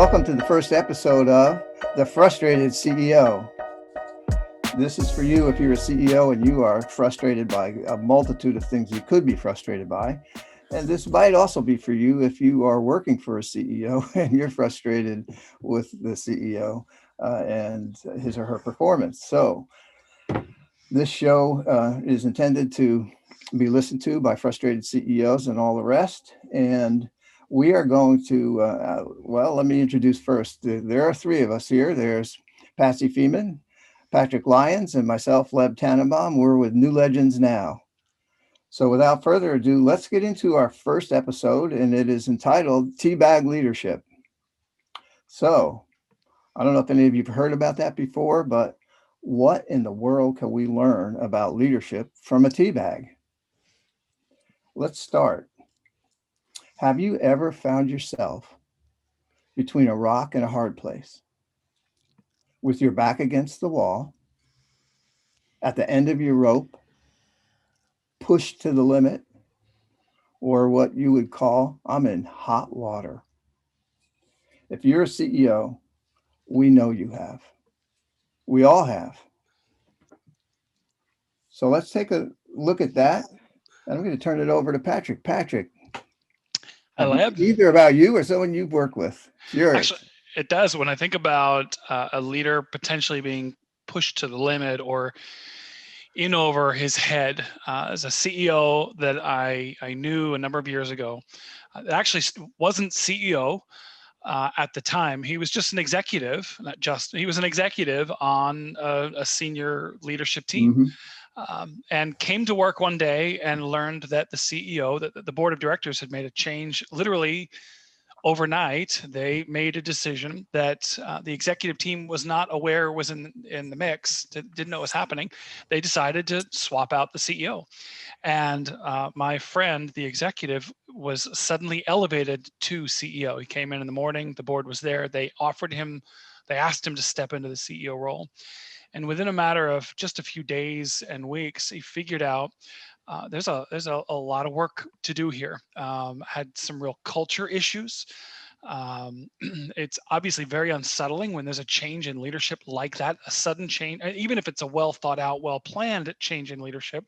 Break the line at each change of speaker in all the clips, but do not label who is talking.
Welcome to the first episode of The Frustrated CEO. This is for you if you're a CEO and you are frustrated by a multitude of things you could be frustrated by. And this might also be for you if you are working for a CEO and you're frustrated with the CEO and his or her performance. So this show is intended to be listened to by frustrated CEOs and all the rest. And we are going to, let me introduce first. There are three of us here. There's Patsy Feeman, Patrick Lyons, and myself, Leb Tannenbaum. We're with New Legends Now. So without further ado, let's get into our first episode, and it is entitled Teabag Leadership. So I don't know if any of you have heard about that before, but what in the world can we learn about leadership from a teabag? Let's start. Have you ever found yourself between a rock and a hard place, with your back against the wall, at the end of your rope, pushed to the limit, or what you would call, I'm in hot water? If you're a CEO, we know you have. We all have. So let's take a look at that. And I'm going to turn it over to Patrick. Patrick, either about you or someone you've worked with. It's yours.
Actually, it does. When I think about a leader potentially being pushed to the limit or in over his head, as a CEO that I knew a number of years ago, actually wasn't CEO at the time. He was just an executive, he was an executive on a senior leadership team.
Mm-hmm.
And came to work one day and learned that the CEO, that the board of directors had made a change literally overnight. They made a decision that the executive team was not aware was in the mix, didn't know what was happening. They decided to swap out the CEO. And my friend, the executive, was suddenly elevated to CEO. He came in the morning, the board was there. They asked him to step into the CEO role. And within a matter of just a few days and weeks, he figured out there's a lot of work to do here. Had some real culture issues. It's obviously very unsettling when there's a change in leadership like that, a sudden change, even if it's a well thought out, well planned change in leadership,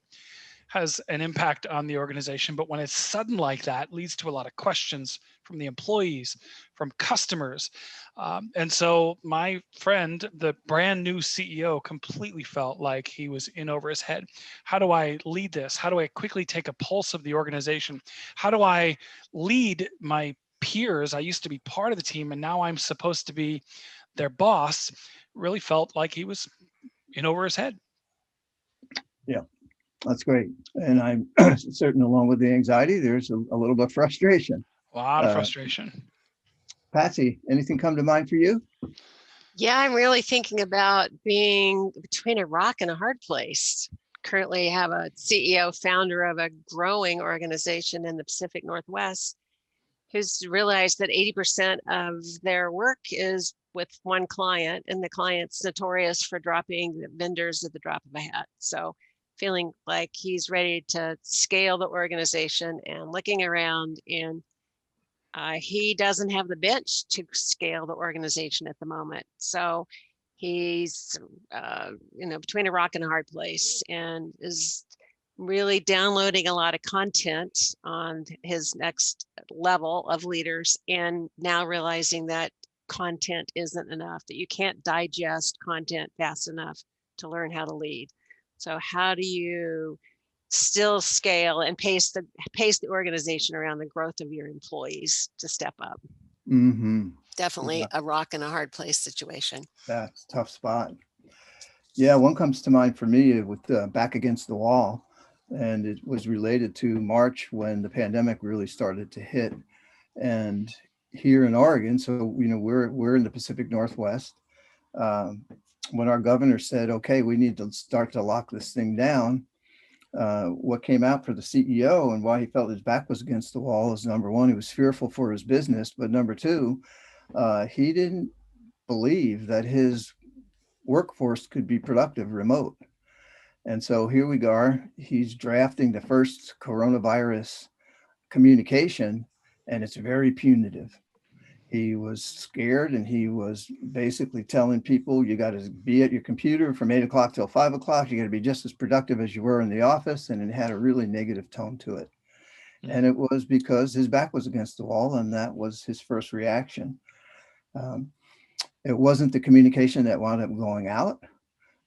has an impact on the organization. But when it's sudden like that, leads to a lot of questions from the employees, from customers. And so my friend, the brand new CEO, completely felt like he was in over his head. How do I lead this? How do I quickly take a pulse of the organization? How do I lead my peers? I used to be part of the team and now I'm supposed to be their boss. Really felt like he was in over his head.
Yeah. That's great. And I'm certain along with the anxiety, there's a little bit of frustration.
A lot of frustration.
Patsy, anything come to mind for you?
Yeah, I'm really thinking about being between a rock and a hard place. Currently have a CEO, founder of a growing organization in the Pacific Northwest, who's realized that 80% of their work is with one client, and the client's notorious for dropping the vendors at the drop of a hat. So feeling like he's ready to scale the organization and looking around, and he doesn't have the bench to scale the organization at the moment. So he's between a rock and a hard place, and is really downloading a lot of content on his next level of leaders, and now realizing that content isn't enough, that you can't digest content fast enough to learn how to lead. So how do you still scale and pace the organization around the growth of your employees to step up?
Mm-hmm.
Definitely a rock and a hard place situation.
That's a tough spot. Yeah, one comes to mind for me with back against the wall. And it was related to March when the pandemic really started to hit. And here in Oregon, so we're in the Pacific Northwest. When our governor said, okay, we need to start to lock this thing down, what came out for the CEO and why he felt his back was against the wall is, number one, he was fearful for his business. But number two, he didn't believe that his workforce could be productive remote. And so here we are, he's drafting the first coronavirus communication, and it's very punitive. He was scared, and he was basically telling people, you got to be at your computer from 8 o'clock till 5 o'clock. You got to be just as productive as you were in the office. And it had a really negative tone to it.
Mm.
And it was because his back was against the wall, and that was his first reaction. Um, it wasn't the communication that wound up going out,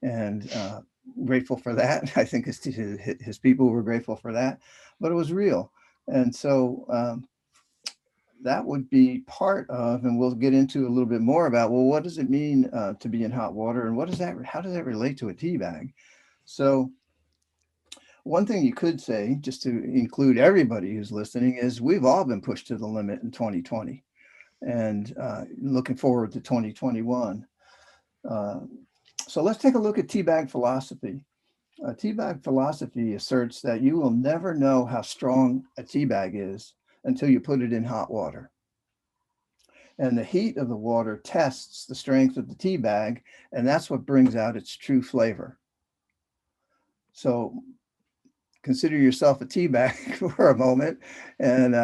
and grateful for that. I think his people were grateful for that, but it was real. And so that would be part of, and we'll get into a little bit more about, well, what does it mean to be in hot water, and how does that relate to a tea bag? So one thing you could say, just to include everybody who's listening, is we've all been pushed to the limit in 2020, and looking forward to 2021. Uh, so let's take a look at teabag philosophy. Teabag philosophy asserts that you will never know how strong a teabag is until you put it in hot water. And the heat of the water tests the strength of the tea bag, and that's what brings out its true flavor. So consider yourself a tea bag for a moment, and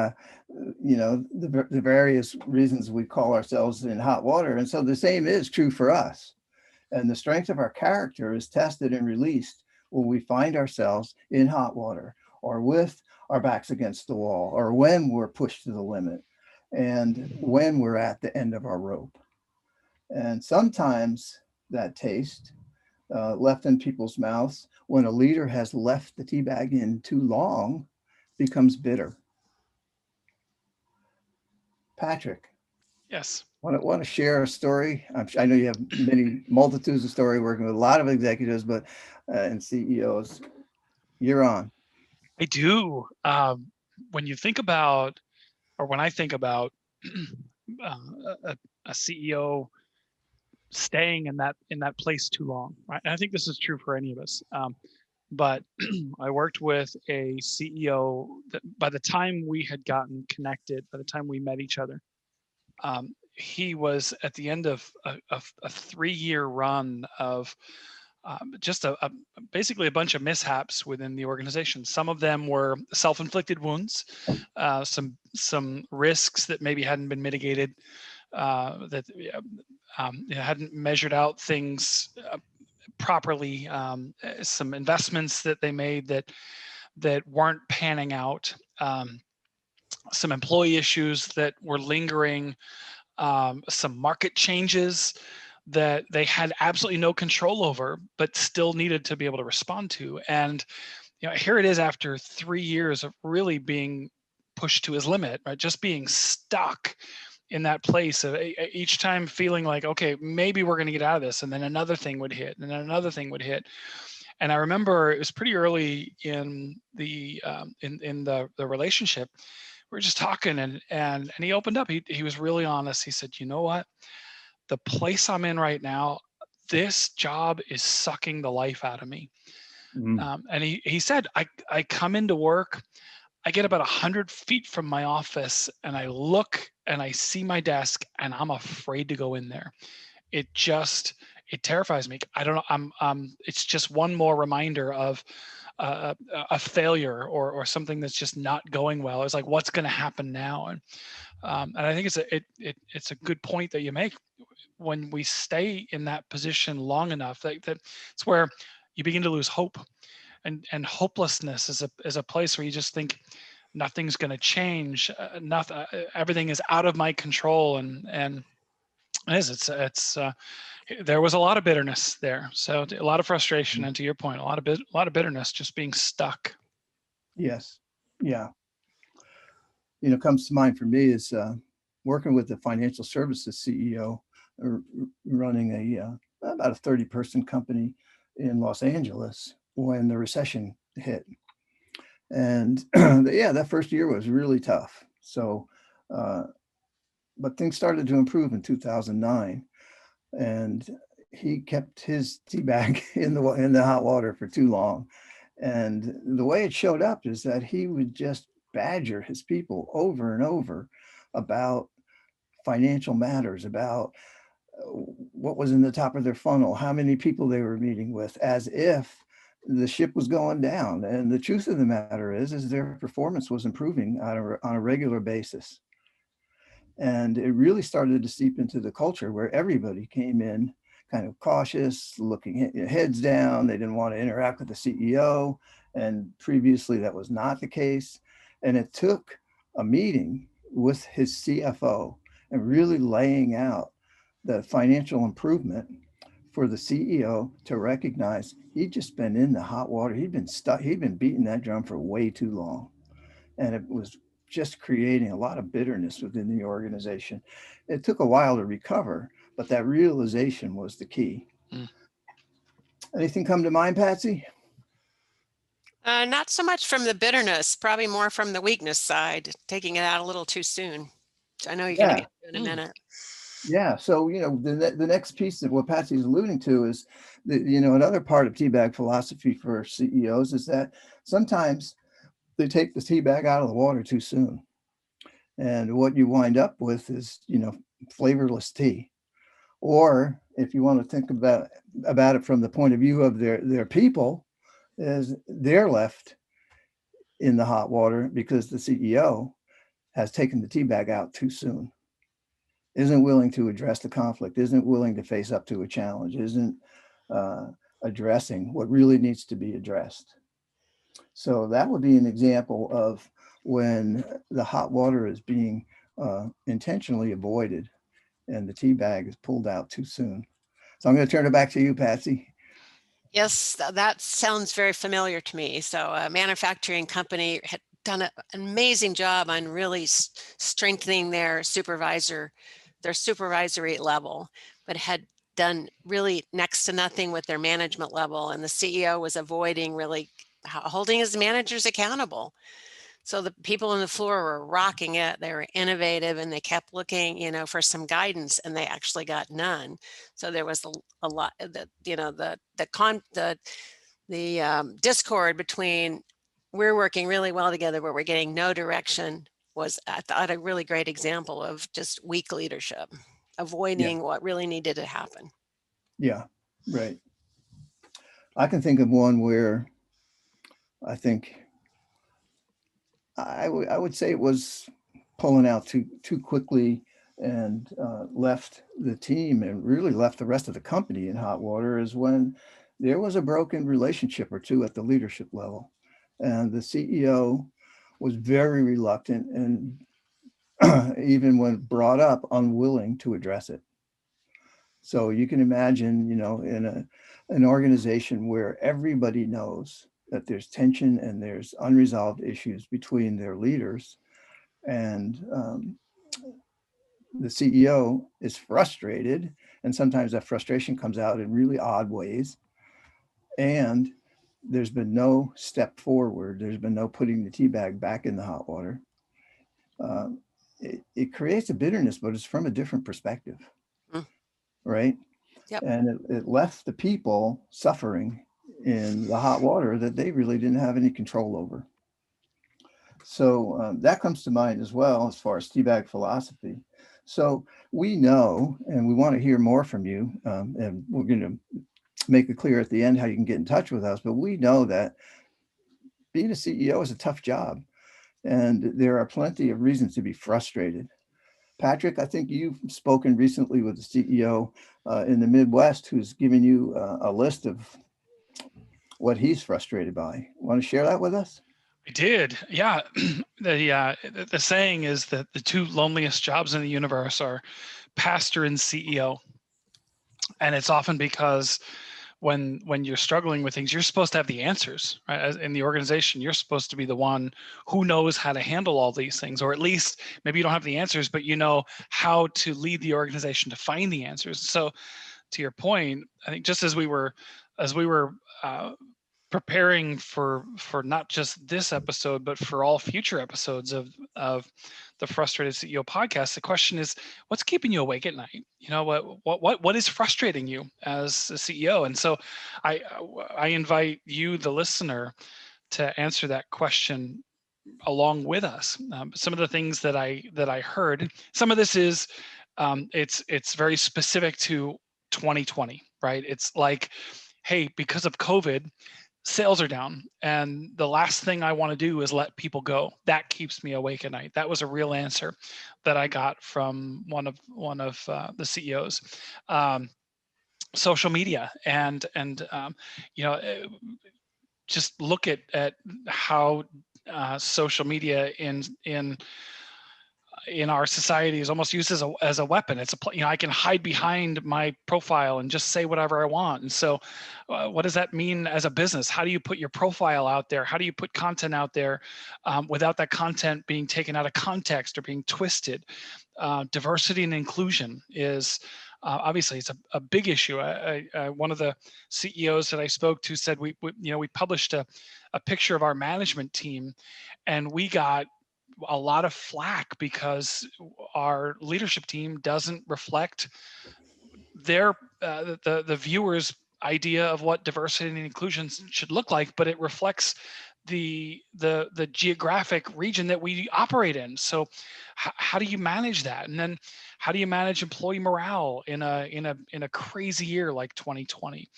the various reasons we call ourselves in hot water. And so the same is true for us. And the strength of our character is tested and released when we find ourselves in hot water, or with our backs against the wall, or when we're pushed to the limit, and when we're at the end of our rope. And sometimes that taste left in people's mouths when a leader has left the tea bag in too long becomes bitter. Patrick,
Yes.
want to share a story? I know you have many multitudes of story working with a lot of executives, but and CEOs. You're on.
I do. When you think about, or when I think about uh, a CEO staying in that place too long, right? And I think this is true for any of us. But I worked with a CEO that by the time we had gotten connected, by the time we met each other, he was at the end of a 3-year run of just basically a bunch of mishaps within the organization. Some of them were self-inflicted wounds, some risks that maybe hadn't been mitigated, that hadn't measured out things properly, some investments that they made that weren't panning out, some employee issues that were lingering, some market changes that they had absolutely no control over, but still needed to be able to respond to. And here it is after 3 years of really being pushed to his limit, right? Just being stuck in that place of each time feeling like, okay, maybe we're going to get out of this, and then another thing would hit, and then another thing would hit. And I remember it was pretty early in the relationship. We were just talking, and he opened up. He was really honest. He said, "You know what? The place I'm in right now, this job is sucking the life out of me."
Mm.
And he said, I come into work, I get about 100 feet from my office, and I look and I see my desk, and I'm afraid to go in there. It just it terrifies me. I don't know. It's just one more reminder of a failure, or something that's just not going well. It's like, what's going to happen now? And I think it's a good point that you make. When we stay in that position long enough, that it's where you begin to lose hope, and hopelessness is a place where you just think nothing's going to change, nothing, everything is out of my control, and it is, there was a lot of bitterness there, so a lot of frustration, and to your point, a lot of bitterness, just being stuck.
Yes. Yeah. Comes to mind for me is working with the financial services CEO, running about a 30-person company in Los Angeles when the recession hit. And yeah, that first year was really tough. So, uh, but things started to improve in 2009, and he kept his tea bag in the hot water for too long. And the way it showed up is that he would just badger his people over and over about financial matters, about what was in the top of their funnel, how many people they were meeting with, as if the ship was going down. And the truth of the matter is their performance was improving on a regular basis. And it really started to seep into the culture where everybody came in kind of cautious, looking heads down. They didn't want to interact with the CEO. And previously that was not the case. And it took a meeting with his CFO and really laying out the financial improvement for the CEO to recognize he'd just been in the hot water. He'd been stuck. He'd been beating that drum for way too long. And it was just creating a lot of bitterness within the organization. It took a while to recover, but that realization was the key.
Mm.
Anything come to mind, Patsy?
Not so much from the bitterness, probably more from the weakness side, taking it out a little too soon. I know you're going to
Yeah.
get to in a minute.
Yeah. So, the next piece of what Patsy's alluding to is, another part of Teabag philosophy for CEOs is that sometimes they take the Teabag out of the water too soon. And what you wind up with is, flavorless tea. Or if you want to think about it from the point of view of their people, is they're left in the hot water because the CEO has taken the tea bag out too soon, isn't willing to address the conflict, isn't willing to face up to a challenge, isn't addressing what really needs to be addressed. So that would be an example of when the hot water is being intentionally avoided and the tea bag is pulled out too soon. So I'm going to turn it back to you, Patsy.
Yes, that sounds very familiar to me. So a manufacturing company had done an amazing job on really strengthening their supervisory level, but had done really next to nothing with their management level. And the CEO was avoiding really holding his managers accountable. So the people on the floor were rocking it. They were innovative and they kept looking, for some guidance, and they actually got none. So there was a lot that, the discord between we're working really well together, but we're getting no direction was, I thought, a really great example of just weak leadership,
Yeah.
avoiding what really needed to happen.
Yeah. Right. I can think of one where I think I would say it was pulling out too quickly and left the team and really left the rest of the company in hot water is when there was a broken relationship or two at the leadership level. And the CEO was very reluctant and even when brought up, unwilling to address it. So you can imagine, in an organization where everybody knows that there's tension and there's unresolved issues between their leaders, and the CEO is frustrated, and sometimes that frustration comes out in really odd ways. And there's been no step forward. There's been no putting the tea bag back in the hot water. Uh, it creates a bitterness, but it's from a different perspective,
Mm.
right?
Yep.
And it left the people suffering in the hot water that they really didn't have any control over. So that comes to mind as well as far as Teabag philosophy. So we know, and we want to hear more from you, and we're going to make it clear at the end how you can get in touch with us. But we know that being a CEO is a tough job, and there are plenty of reasons to be frustrated. Patrick, I think you've spoken recently with the CEO in the Midwest who's given you a list of what he's frustrated by. Want to share that with us?
I did. Yeah. The saying is that the two loneliest jobs in the universe are pastor and CEO. And it's often because when you're struggling with things, you're supposed to have the answers, right? As in the organization, you're supposed to be the one who knows how to handle all these things, or at least maybe you don't have the answers, but you know how to lead the organization to find the answers. So to your point, I think just as we were preparing for not just this episode, but for all future episodes of the Frustrated CEO podcast, the question is, what's keeping you awake at night? What is frustrating you as a CEO? And so I invite you, the listener, to answer that question along with us. Some of the things that I heard, some of this is it's very specific to 2020, right? It's like, hey, because of COVID, sales are down, and the last thing I want to do is let people go. That keeps me awake at night. That was a real answer that I got from one of the CEOs. Social media and just look at how social media in our society is almost used as a weapon. It's I can hide behind my profile and just say whatever I want. And so what does that mean as a business? How do you put your profile out there? How do you put content out there without that content being taken out of context or being twisted? Diversity and inclusion is obviously it's a big issue. One of the CEOs that I spoke to said we published a picture of our management team, and we got a lot of flack because our leadership team doesn't reflect their the viewers' idea of what diversity and inclusion should look like, but it reflects the geographic region that we operate in. So how do you manage that? And then how do you manage employee morale in a crazy year like 2020?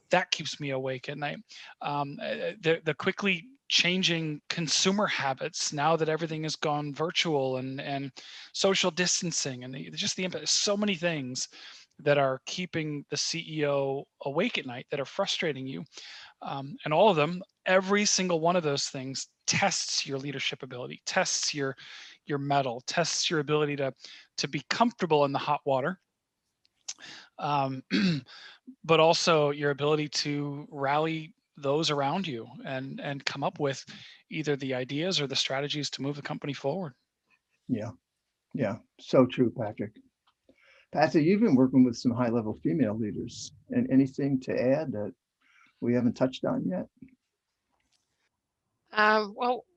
That keeps me awake at night. The quickly changing consumer habits now that everything has gone virtual and social distancing and just the impact. So many things that are keeping the CEO awake at night that are frustrating you. And all of them, every single one of those things tests your leadership ability, tests your mettle, tests your ability to be comfortable in the hot water. But also your ability to rally those around you and come up with either the ideas or the strategies to move the company forward.
Yeah. So true, Patrick. Patsy, you've been working with some high-level female leaders. And anything to add that we haven't touched on yet?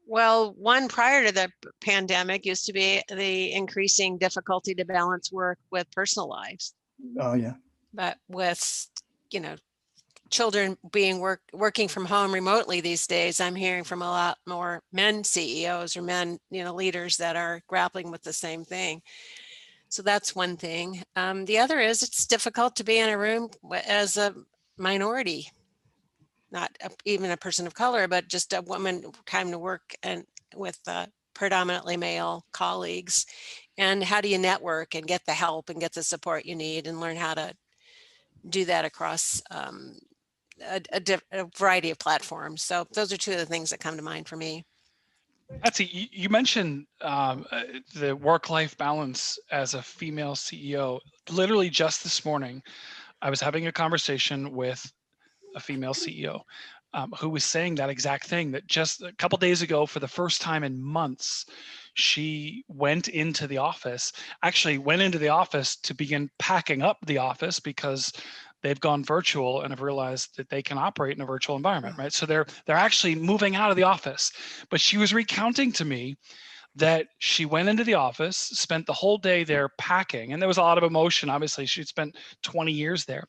Well, one prior to the pandemic used to be the increasing difficulty to balance work with personal lives.
Oh, yeah.
But with, children being working from home remotely these days, I'm hearing from a lot more men CEOs or men, leaders that are grappling with the same thing. So that's one thing. The other is it's difficult to be in a room as a minority, not even a person of color, but just a woman coming to work and with predominantly male colleagues. And how do you network and get the help and get the support you need and learn how to do that across a variety of platforms. So those are two of the things that come to mind for me.
Patsy, you mentioned the work-life balance as a female CEO. Literally just this morning, I was having a conversation with a female CEO who was saying that exact thing, that just a couple days ago, for the first time in months, she went into the office to begin packing up the office because they've gone virtual and have realized that they can operate in a virtual environment, right? So they're actually moving out of the office. But she was recounting to me that she went into the office, spent the whole day there packing, and there was a lot of emotion. Obviously, she'd spent 20 years there.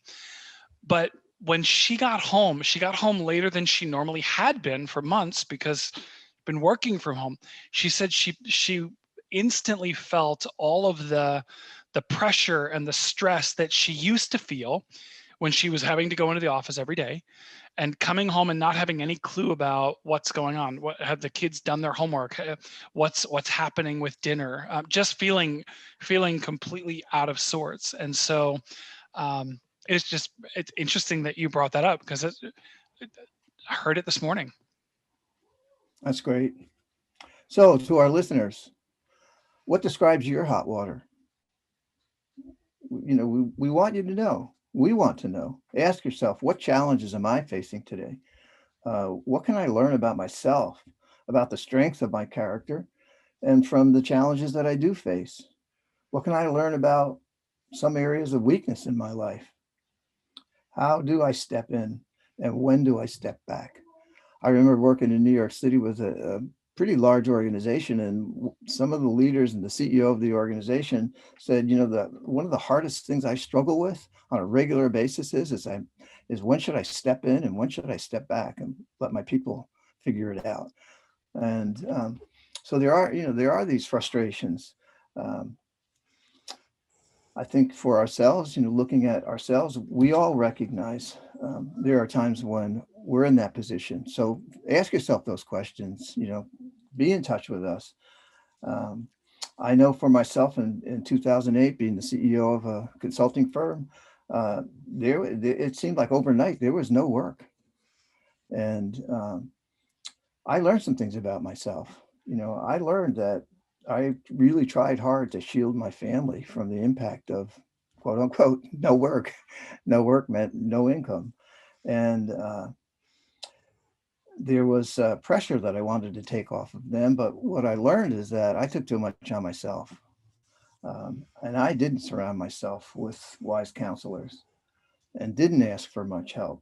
But when she got home later than she normally had been for months because been working from home. She said she instantly felt all of the pressure and the stress that she used to feel when she was having to go into the office every day and coming home and not having any clue about what's going on. What have the kids done their homework? What's happening with dinner? Just feeling completely out of sorts. And so it's interesting that you brought that up because I heard it this morning.
That's great. So to our listeners, what describes your hot water? We want you to know. We want to know. Ask yourself, what challenges am I facing today? What can I learn about myself, about the strengths of my character, and from the challenges that I do face? What can I learn about some areas of weakness in my life? How do I step in, and when do I step back? I remember working in New York City with a pretty large organization, and some of the leaders and the CEO of the organization said, one of the hardest things I struggle with on a regular basis is when should I step in and when should I step back and let my people figure it out. And so there are these frustrations. I think for ourselves, looking at ourselves, we all recognize there are times when we're in that position. So ask yourself those questions, be in touch with us. Um, I know for myself in 2008, being the CEO of a consulting firm, it seemed like overnight there was no work. And I learned some things about myself. I learned that I really tried hard to shield my family from the impact of quote unquote no work. No work meant no income. And there was pressure that I wanted to take off of them. But what I learned is that I took too much on myself. And I didn't surround myself with wise counselors and didn't ask for much help.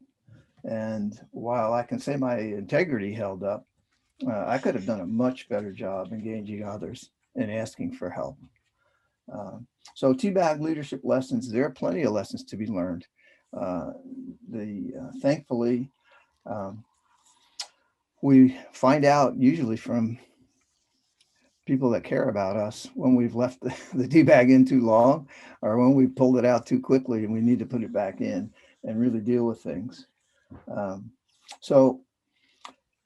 And while I can say my integrity held up, I could have done a much better job engaging others and asking for help. So Teabag leadership lessons, there are plenty of lessons to be learned. Thankfully, um, we find out usually from people that care about us when we've left the tea bag in too long, or when we pulled it out too quickly and we need to put it back in and really deal with things. Um, so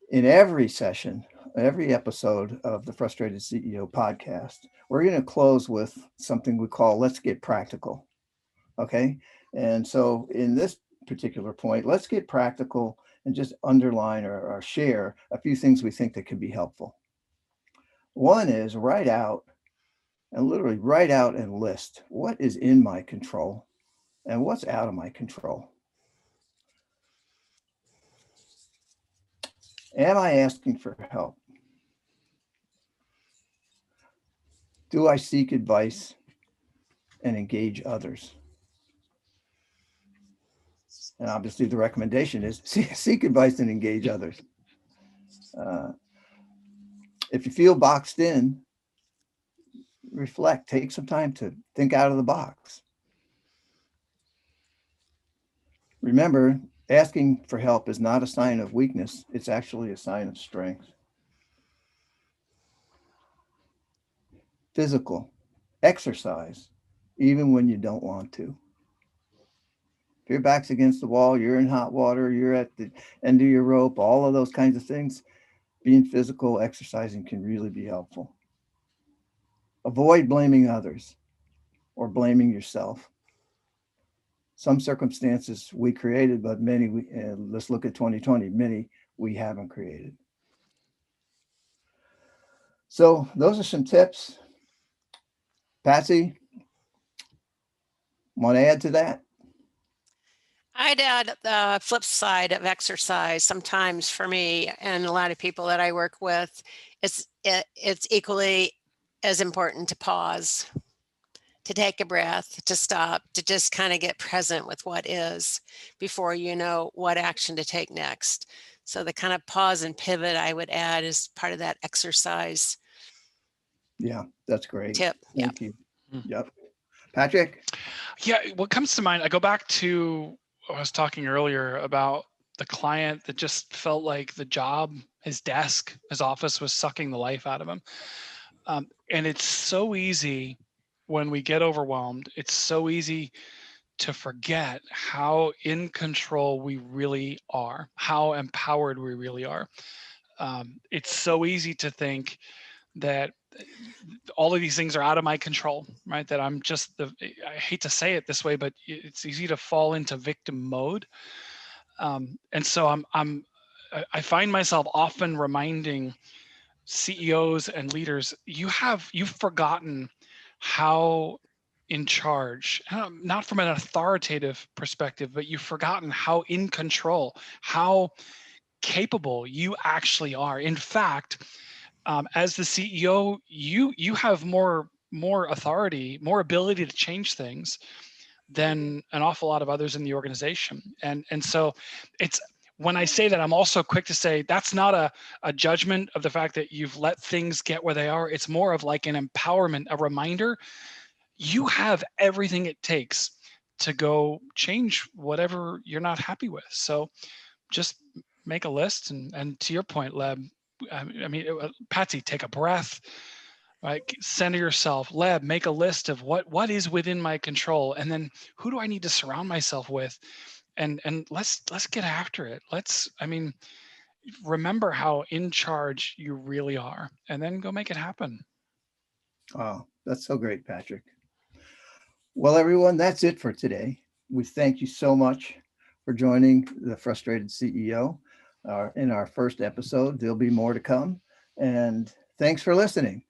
in every session, every episode of the Frustrated CEO podcast, we're going to close with something we call Let's Get Practical. Okay. And so in this particular point, let's get practical and just underline or share a few things we think that could be helpful. One is write out and literally write out and list what is in my control and what's out of my control. Am I asking for help? Do I seek advice and engage others? And obviously the recommendation is seek advice and engage others. If you feel boxed in, reflect, take some time to think out of the box. Remember, asking for help is not a sign of weakness. It's actually a sign of strength. Physical, exercise, even when you don't want to. If your back's against the wall, you're in hot water, you're at the end of your rope, all of those kinds of things, being physical, exercising can really be helpful. Avoid blaming others or blaming yourself. Some circumstances we created, but many, let's look at 2020, many we haven't created. So those are some tips. Patsy, want to add to that?
I'd add the flip side of exercise. Sometimes for me and a lot of people that I work with, it's equally as important to pause, to take a breath, to stop, to just kind of get present with what is before you know what action to take next. So the kind of pause and pivot I would add is part of that exercise.
Yeah, that's great.
Tip.
Thank you. Yep. Patrick?
Yeah, what comes to mind, I go back to, I was talking earlier about the client that just felt like the job, his desk, his office was sucking the life out of him. And it's so easy when we get overwhelmed, it's so easy to forget how in control we really are, how empowered we really are. It's so easy to think that all of these things are out of my control, right? That I'm just I hate to say it this way, but it's easy to fall into victim mode. And so I find myself often reminding CEOs and leaders, you've forgotten how in charge, not from an authoritative perspective, but you've forgotten how in control, how capable you actually are. In fact, as the CEO, you have more authority, more ability to change things than an awful lot of others in the organization. And so it's, when I say that, I'm also quick to say that's not a judgment of the fact that you've let things get where they are. It's more of like an empowerment, a reminder. You have everything it takes to go change whatever you're not happy with. So just make a list. And to your point, Leb, I mean, Patsy, take a breath, right? Center yourself. Leb, make a list of what is within my control. And then who do I need to surround myself with and let's get after it. I mean, remember how in charge you really are, and then go make it happen.
Oh, that's so great, Patrick. Well, everyone, that's it for today. We thank you so much for joining the Frustrated CEO in our first episode. There'll be more to come. And thanks for listening.